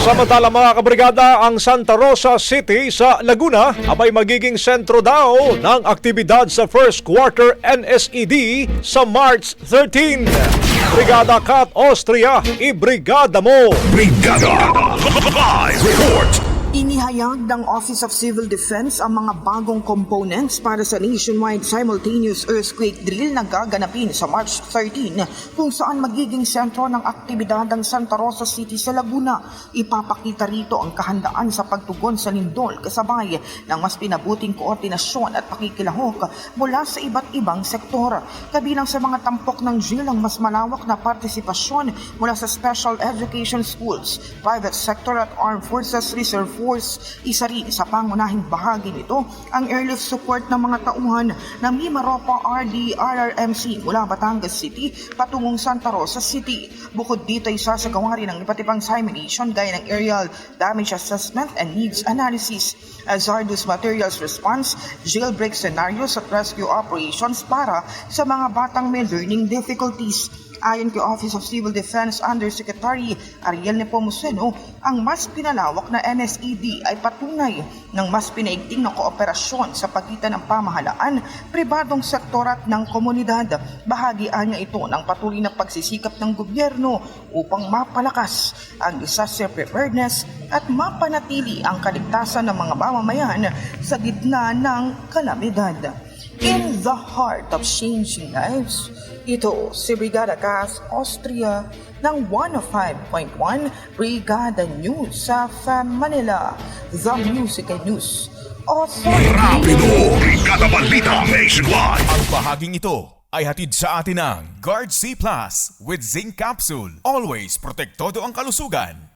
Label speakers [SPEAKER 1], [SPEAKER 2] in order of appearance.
[SPEAKER 1] Samantala mga kabrigada, ang Santa Rosa City sa Laguna abay magiging sentro daw ng aktibidad sa first quarter NSED sa March 13. Brigada Kat Austria, ibrigada mo!
[SPEAKER 2] Brigada Live Report.
[SPEAKER 3] Inihayag ng Office of Civil Defense ang mga bagong components para sa nationwide simultaneous earthquake drill na gaganapin sa March 13 kung saan magiging sentro ng aktibidad ang Santa Rosa City sa Laguna. Ipapakita rito ang kahandaan sa pagtugon sa lindol kasabay ng mas pinabuting koordinasyon at pakikilahok mula sa iba't ibang sektor. Kabilang sa mga tampok ng drill ang mas malawak na partisipasyon mula sa special education schools, private sector at Armed Forces Reserve Force. Isa rin sa pangunahing bahagi nito ang airlift support ng mga tauhan ng Mimaropa RD RRMC mula Batangas City patungong Santa Rosa City. Bukod dito ay sasagawa rin ng iba't ibang simulation gaya ng aerial damage assessment and needs analysis, hazardous materials response, jailbreak scenarios at rescue operations para sa mga batang may learning difficulties. Ayon kay Office of Civil Defense Undersecretary Ariel Nepomuceno, ang mas pinalawak na NSED ay patunay ng mas pinaigting na kooperasyon sa pagitan ng pamahalaan, pribadong sektor at ng komunidad. Bahagian niya ito ng patuloy na pagsisikap ng gobyerno upang mapalakas ang disaster preparedness at mapanatili ang kaligtasan ng mga mamamayan sa gitna ng kalamidad. In the heart of changing lives, ito si Brigada Kat Austria ng 105.1 Brigada News sa Manila, The Music and News Authority.
[SPEAKER 2] Rapido, Brigada Balita Nationwide.
[SPEAKER 4] Ang bahaging ito ay hatid sa atin ng Guard C Plus with Zinc Capsule. Always protektado ang kalusugan.